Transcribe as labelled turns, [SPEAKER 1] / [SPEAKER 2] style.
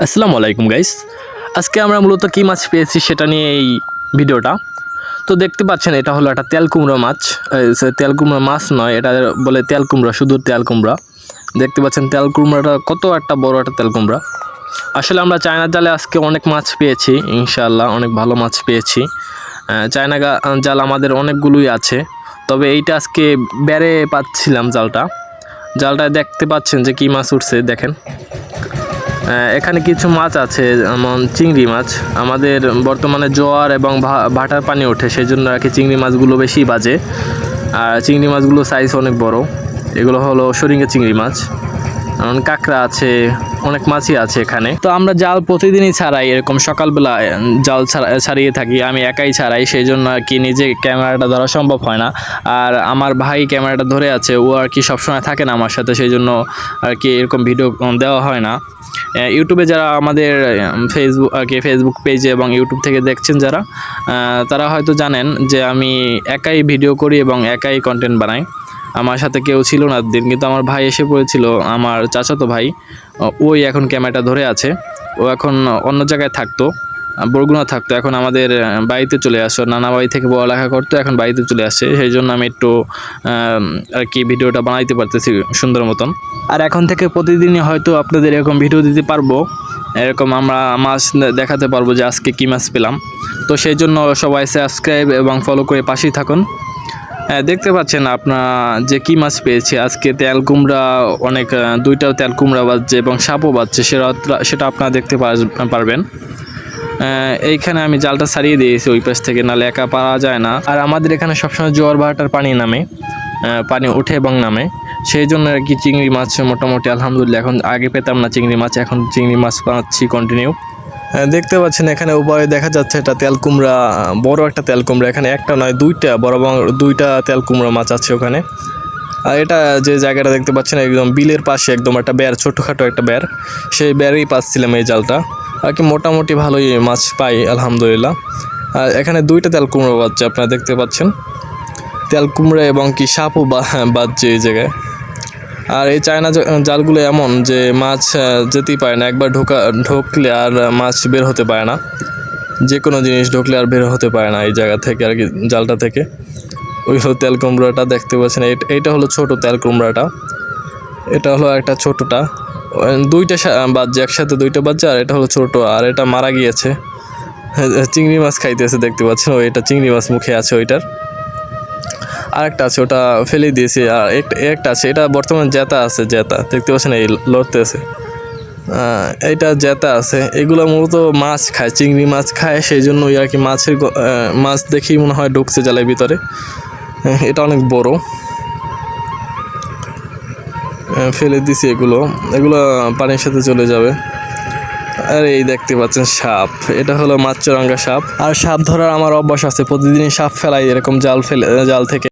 [SPEAKER 1] আসসালামু আলাইকুম গাইস। আজকে আমরা মূলত কী মাছ পেয়েছি সেটা নিয়ে এই ভিডিওটা। তো দেখতে পাচ্ছেন এটা হলো একটা তেল কুমড়ো মাছ। তেল কুমড়ো মাছ নয়, এটা বলে তেল কুমড়া, শুধু তেল কুমড়া। দেখতে পাচ্ছেন তেল কুমড়াটা কত একটা বড় একটা তেল কুমড়া। আসলে আমরা চায়না জালে আজকে অনেক মাছ পেয়েছি, ইনশাআল্লাহ অনেক ভালো মাছ পেয়েছি। চায়না জাল আমাদের অনেকগুলোই আছে, তবে এইটা আজকে বেড়ে পাচ্ছিলাম জালটায় দেখতে পাচ্ছেন যে কী মাছ উঠছে দেখেন। এখানে কিছু মাছ আছে, যেমন চিংড়ি মাছ। আমাদের বর্তমানে জোয়ার এবং ভাটার পানি ওঠে, সেই জন্য আর কি চিংড়ি মাছগুলো বেশি বাজে। আর চিংড়ি মাছগুলো সাইজ অনেক বড়। এগুলো হলো শরিঙ্গা চিংড়ি মাছ। কাঁকড়া আছে, অনেক মাছই আছে এখানে। তো আমরা জাল প্রতিদিনই ছাড়াই, এরকম সকালবেলা জাল ছাড়িয়ে থাকি। আমি একাই ছাড়াই, সেই জন্য আর কি নিজে ক্যামেরাটা ধরা সম্ভব হয় না। আর আমার ভাই ক্যামেরাটা ধরে আছে, ও আর কি সবসময় থাকে না আমার সাথে, সেই জন্য আর কি এরকম ভিডিও দেওয়া হয় না। ইউটিউবে যারা আমাদের ফেসবুক পেজে এবং ইউটিউব থেকে দেখছেন যারা, তারা হয়তো জানেন যে আমি একাই ভিডিও করি এবং একাই কন্টেন্ট বানাই। আমার সাথে কেউ ছিল না দিন, কিন্তু আমার ভাই এসে পড়েছিল, আমার চাচাতো ভাই। ওই এখন ক্যামেরাটা ধরে আছে। ও এখন অন্য জায়গায় থাকতো, বরগুনা থাকতো, এখন আমাদের বাড়িতে চলে আসো। নানা বাড়ি থেকে পড়ালেখা করতো, এখন বাড়িতে চলে আসছে, সেই জন্য আমি একটু আর কি ভিডিওটা বানাইতে পারতেছি সুন্দর মতন। আর এখন থেকে প্রতিদিনই হয়তো আপনাদের এরকম ভিডিও দিতে পারবো, এরকম আমরা মাছ দেখাতে পারবো যে আজকে কী মাছ পেলাম। তো সেই জন্য সবাই সাবস্ক্রাইব এবং ফলো করে পাশেই থাকুন। দেখতে পাচ্ছেন আপনারা যে কী মাছ পেয়েছি আজকে। তেল কুমড়া অনেক, দুইটাও তেল কুমড়া বাজছে এবং সাপও বাজছে, সেটা আপনারা দেখতে পারবেন। এইখানে আমি জালটা ছাড়িয়ে দিয়েছি ওই পাশ থেকে, নাহলে একা পারা যায় না। আর আমাদের এখানে সবসময় জোয়ার ভাটার পানি নামে, পানি ওঠে এবং নামে, সেই জন্য আর কি চিংড়ি মাছ মোটামুটি আলহামদুলিল্লাহ, এখন আগে পেতাম না চিংড়ি মাছ, এখন চিংড়ি মাছ পাচ্ছি কন্টিনিউ। দেখতে পাচ্ছেন এখানে উপরে দেখা যাচ্ছে এটা তেল কুমড়া, বড় একটা তেল কুমড়া। এখানে একটা নয়, দুইটা বড় দুইটা তেল কুমড়া মাছ আছে ওখানে। আর এটা যে জায়গাটা দেখতে পাচ্ছেন একদম বিলের পাশে, একদম একটা বেড়, ছোটোখাটো একটা বেড়, সেই বেড়েই পাচ্ছিলাম এই জালটা। আর কি মোটামুটি ভালোই মাছ পাই আলহামদুলিল্লাহ। আর এখানে দুইটা তেল কুমড়া বাজছে, আপনারা দেখতে পাচ্ছেন তেল কুমড়া, এবং কি সাপও বাজছে এই জায়গায়। আর এই চায়না জালগুলো এমন যে মাছ যেতেই পারে না, একবার ঢুকলে আর মাছ বের হতে পারে না। যে কোনো জিনিস ঢুকলে আর বের হতে পারে না এই জায়গা থেকে, আর কি জালটা থেকে। ওই হলো তেল কুমড়াটা দেখতে পাচ্ছেন, এইটা হলো ছোট তেল কুমড়াটা, এটা হলো একটা ছোটটা। দুইটা বাজছে একসাথে, দুইটা বাজছে, আর এটা হলো ছোট, আর এটা মারা গিয়েছে। চিংড়ি মাছ খাইতেছে দেখতে পাচ্ছেন, এটা চিংড়ি মাছ মুখে আছে ওইটার। আরেকটা আছে, ওটা ফেলে দিয়েছি। আর একটা আছে, এটা বর্তমানে জেতা আছে, জেতা দেখতে পাচ্ছেন, এই লড়তে আছে, এইটা জেতা আছে। এগুলো মূলত মাছ খায়, চিংড়ি মাছ খায়, সেই জন্য আর কি মাছ দেখেই মনে হয় ঢুকছে জালের ভিতরে। এটা অনেক বড়, ফেলে দিছি এগুলো পানির সাথে চলে যাবে। আর এই দেখতে পাচ্ছেন সাপ, এটা হলো মাছরাঙা সাপ। আর সাপ ধরার আমার অভ্যাস আছে, প্রতিদিনই সাপ ফেলাই এরকম জাল থেকে।